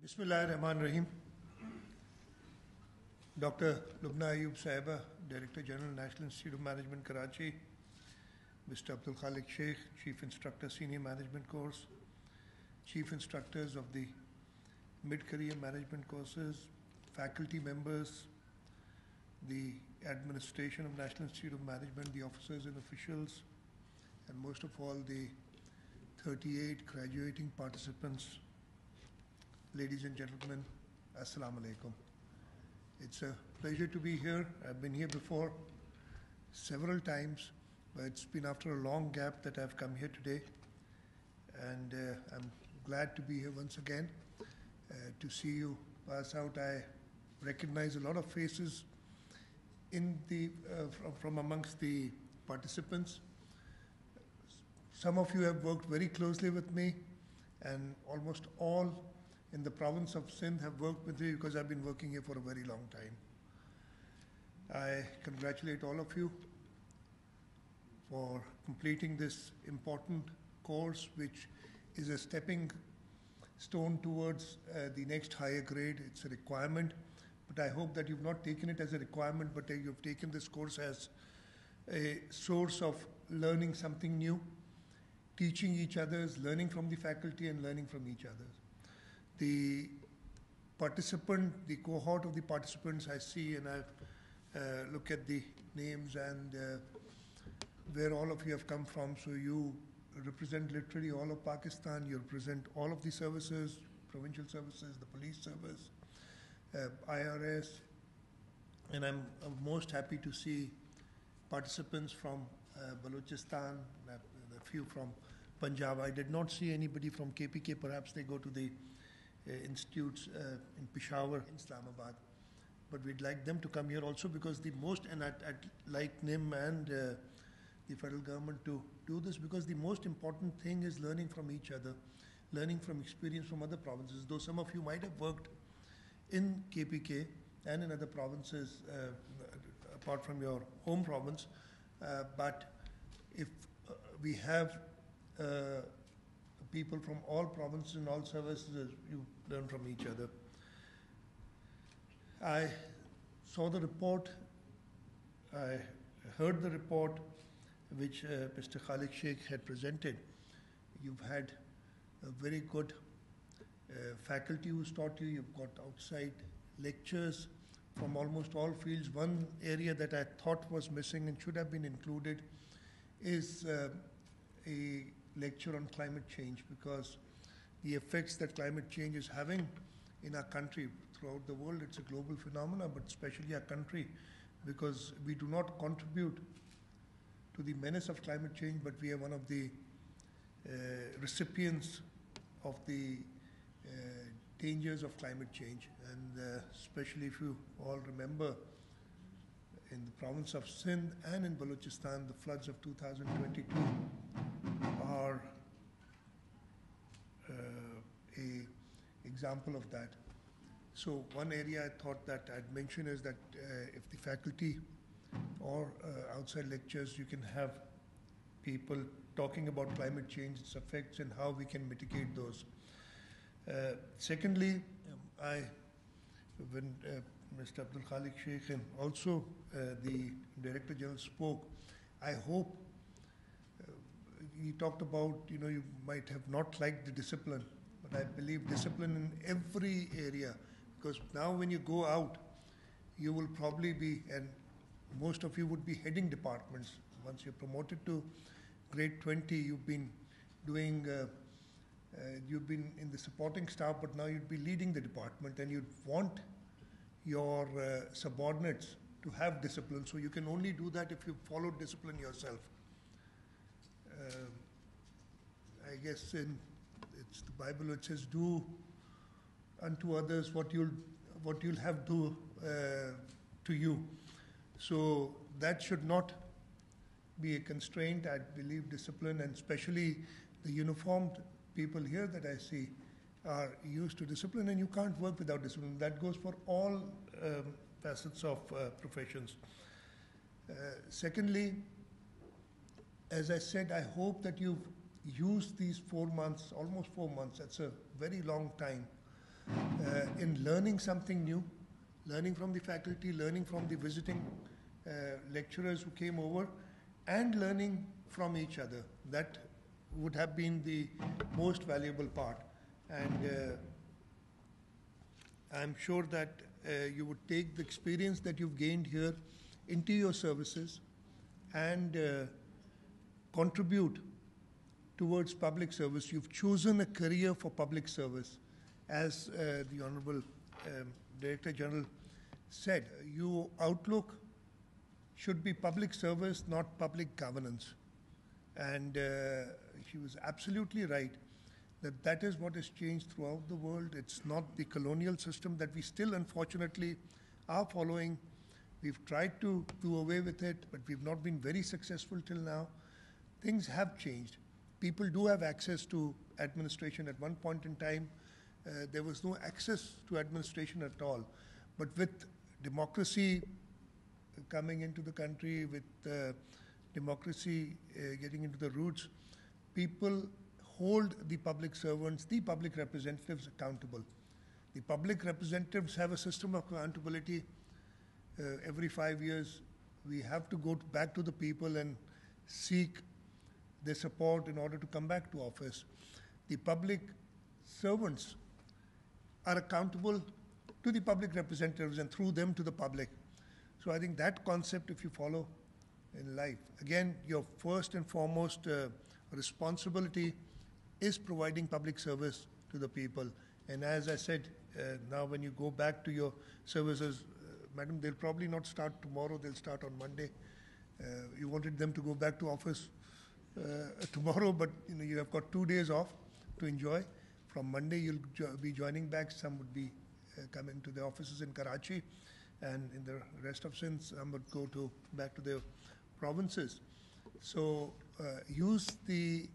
Bismillahirrahmanirrahim. Dr. Lubna Ayub Sahiba, Director General, National Institute of Management, Karachi. Mr. Abdul Khalik Sheikh, Chief Instructor, Senior Management Course. Chief Instructors of the Mid-Career Management Courses. Faculty members. The Administration of National Institute of Management, the officers and officials. And most of all, the 38 graduating participants. Ladies and gentlemen, Assalamu alaikum. It's a pleasure to be here. I've been here before several times, but it's been after a long gap that I've come here today. And I'm glad to be here once again to see you pass out. I recognize a lot of faces in from amongst the participants. Some of you have worked very closely with me, and almost all in the province of Sindh have worked with me because I've been working here for a very long time. I congratulate all of you for completing this important course, which is a stepping stone towards the next higher grade. It's a requirement, but I hope that you've not taken it as a requirement, but you've taken this course as a source of learning something new, teaching each other's, learning from the faculty and learning from each other. The participant, the cohort of the participants I see, and I look at the names and where all of you have come from. So you represent literally all of Pakistan, you represent all of the services, provincial services, the police service, IRS, and I'm most happy to see participants from Balochistan, a few from Punjab. I did not see anybody from KPK, perhaps they go to the institutes in Peshawar, in Islamabad. But we'd like them to come here also because the most, and I'd like NIM and the federal government to do this, because the most important thing is learning from each other, learning from experience from other provinces. Though some of you might have worked in KPK and in other provinces apart from your home province, but if we have people from all provinces and all services, you learn from each other. I saw the report, I heard the report which Mr. Khalik Sheikh had presented. You've had a very good faculty who's taught you. You've got outside lectures from almost all fields. One area that I thought was missing and should have been included is a lecture on climate change, because the effects that climate change is having in our country, throughout the world, it's a global phenomenon, but especially our country, because we do not contribute to the menace of climate change, but we are one of the recipients of the dangers of climate change. And especially if you all remember, in the province of Sindh and in Balochistan, the floods of 2022 are a example of that. So one area I thought that I'd mention is that if the faculty or outside lectures, you can have people talking about climate change, its effects, and how we can mitigate those. Secondly, when Mr. Abdul Khalik Sheikh and also the Director General spoke, I hope he talked about, you might have not liked the discipline, but I believe discipline in every area, because now when you go out, you will probably be, and most of you would be heading departments. Once you're promoted to grade 20, you've been doing, you've been in the supporting staff, but now you'd be leading the department, and you'd want your subordinates to have discipline. So you can only do that if you follow discipline yourself. I guess it's the Bible which says, "Do unto others what you'll have do to you." So that should not be a constraint. I believe discipline, and especially the uniformed people here that I see, are used to discipline, and you can't work without discipline. That goes for all facets of professions. Secondly, as I said, I hope that you've used these 4 months, almost 4 months, that's a very long time, in learning something new, learning from the faculty, learning from the visiting lecturers who came over, and learning from each other. That would have been the most valuable part. And I'm sure that you would take the experience that you've gained here into your services and contribute towards public service. You've chosen a career for public service. As the Honorable Director General said, your outlook should be public service, not public governance. And she was absolutely right that that is what has changed throughout the world. It's not the colonial system that we still, unfortunately, are following. We've tried to do away with it, but we've not been very successful till now. Things have changed. People do have access to administration. At one point in time, there was no access to administration at all. But with democracy coming into the country, with democracy getting into the roots, people hold the public servants, the public representatives accountable. The public representatives have a system of accountability. Every 5 years, we have to go back to the people and seek their support in order to come back to office. The public servants are accountable to the public representatives and through them to the public. So I think that concept, if you follow in life, again, your first and foremost responsibility is providing public service to the people. And as I said, now when you go back to your services, Madam, they'll probably not start tomorrow, they'll start on Monday. You wanted them to go back to office tomorrow, but you have got 2 days off to enjoy. From Monday, you'll be joining back. Some would be coming to the offices in Karachi, and in the rest of Sindh, some would go back to their provinces. So use the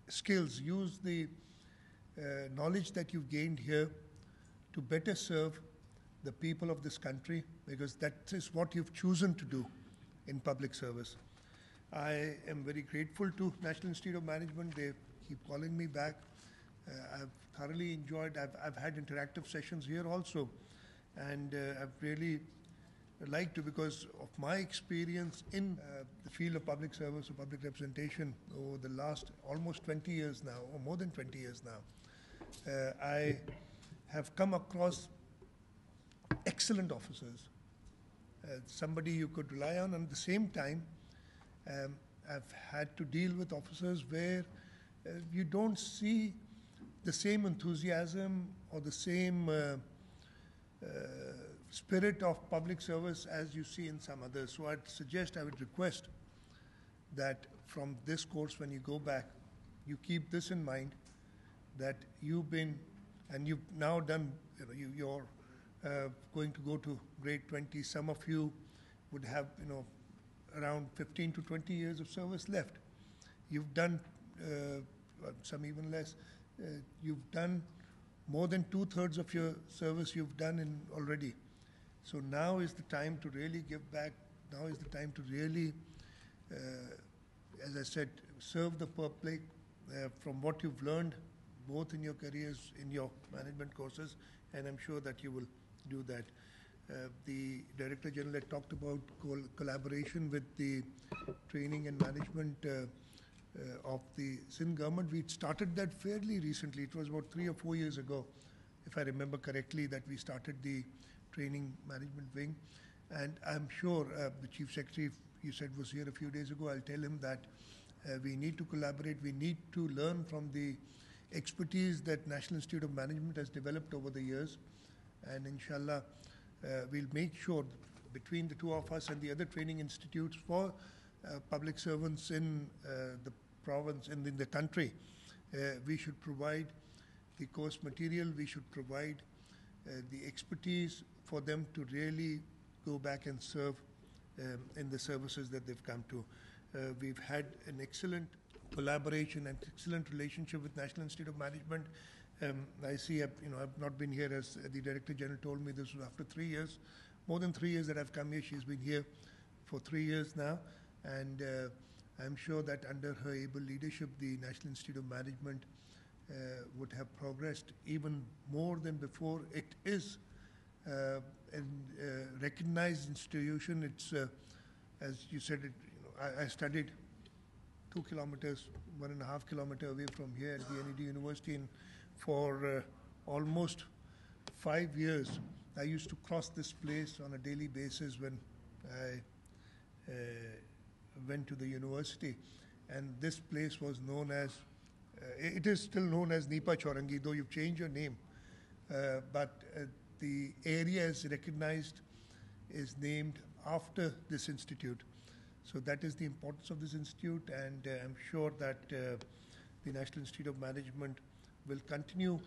skills, use the knowledge that you've gained here to better serve the people of this country, because that is what you've chosen to do in public service. I am very grateful to National Institute of Management. They keep calling me back. I've thoroughly enjoyed, I've had interactive sessions here also, and I've really liked to, because of my experience in the field of public service or public representation over the last almost 20 years now, or more than 20 years now. I have come across excellent officers, somebody you could rely on. And at the same time, I've had to deal with officers where you don't see the same enthusiasm or the same spirit of public service as you see in some others. So I'd suggest, I would request that from this course, when you go back, you keep this in mind, that you've been, and you've now done, you're going to go to grade 20. Some of you would have, around 15 to 20 years of service left. You've done, some even less, you've done more than 2/3 of your service you've done already. So now is the time to really give back. Now is the time to really, as I said, serve the public from what you've learned, both in your careers, in your management courses, and I'm sure that you will do that. The Director General had talked about collaboration with the training and management of the Sindh government. We started that fairly recently. It was about 3 or 4 years ago, if I remember correctly, that we started the training management wing. And I'm sure the Chief Secretary, you said, was here a few days ago. I'll tell him that we need to collaborate. We need to learn from the expertise that National Institute of Management has developed over the years. And inshallah, we'll make sure between the two of us and the other training institutes for public servants in the province and in the country, we should provide the course material, we should provide the expertise for them to really go back and serve in the services that they've come to. We've had an excellent collaboration and excellent relationship with National Institute of Management. I see, I've not been here, as the Director General told me. This was after 3 years, more than 3 years that I've come here. She's been here for 3 years now, and I'm sure that under her able leadership, the National Institute of Management would have progressed even more than before. It is a recognized institution. It's, as you said, I studied 2 kilometers, 1.5 kilometers away from here at the NED University, and for almost 5 years, I used to cross this place on a daily basis when I went to the university. And this place was known as, it is still known as Nipa Chaurangi, though you've changed your name. But the area is recognized, is named after this institute. So that is the importance of this institute, and I'm sure that the National Institute of Management will continue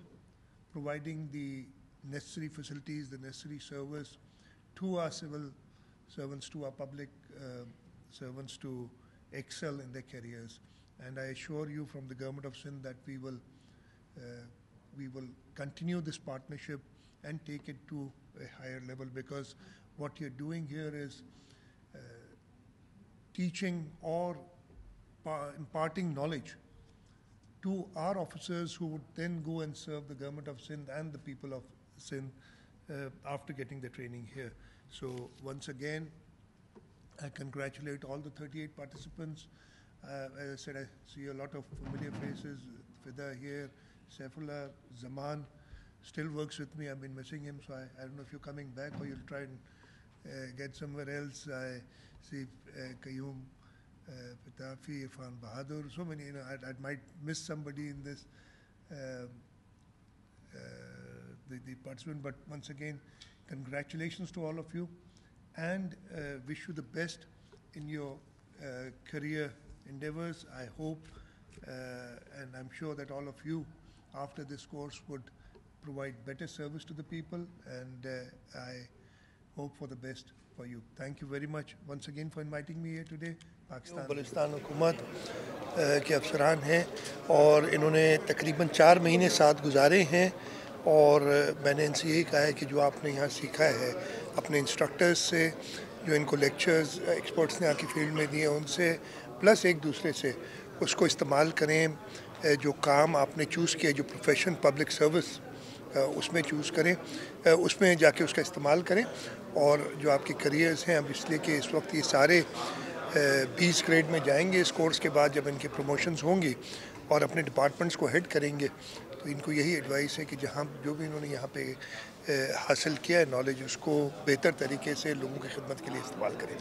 providing the necessary facilities, the necessary service to our civil servants, to our public servants to excel in their careers. And I assure you from the Government of Sindh that we will continue this partnership and take it to a higher level, because what you're doing here is teaching or imparting knowledge to our officers who would then go and serve the Government of Sindh and the people of Sindh after getting the training here. So once again, I congratulate all the 38 participants. As I said, I see a lot of familiar faces. Fida here, Saifullah, Zaman still works with me. I've been missing him, so I don't know if you're coming back or you'll try and get somewhere else. I see Qayyum, Pitafi, Irfan Bahadur, so many, I might miss somebody in this, the participant, but once again, congratulations to all of you, and wish you the best in your career endeavors. I hope, and I'm sure that all of you, after this course, would provide better service to the people, and I hope for the best for you. Thank you very much once again for inviting me here today. Balochistan हुकूमत के अफसरान हैं और इन्होंने तकरीबन 4 महीने साथ गुजारे हैं, और मैंने इनसे यही कहा है कि जो आपने यहाँ सीखा है अपने इंस्ट्रक्टर्स से, जो इनको लेक्चर्स एक्सपर्ट्स ने आके फील्ड में दिए उनसे, प्लस एक दूसरे से, उसको इस्तेमाल करें। जो काम आपने चूज़ किया, जो प्रोफेशन पब्लिक सर्विस उसमें चूज़ करें, उसमें जाके उसका इस्तेमाल करें। और जो आपके करियर्स हैं, अब इसलिए कि इस वक्त ये सारे 20 ग्रेड में जाएंगे इस कोर्स के बाद, जब इनके प्रमोशंस होंगी और अपने डिपार्टमेंट्स को हेड करेंगे, तो इनको यही एडवाइस है कि जहाँ जो भी इन्होंने यहाँ पे हासिल किया है नॉलेज, उसको बेहतर तरीके से लोगों की खिदमत के लिए इस्तेमाल करें।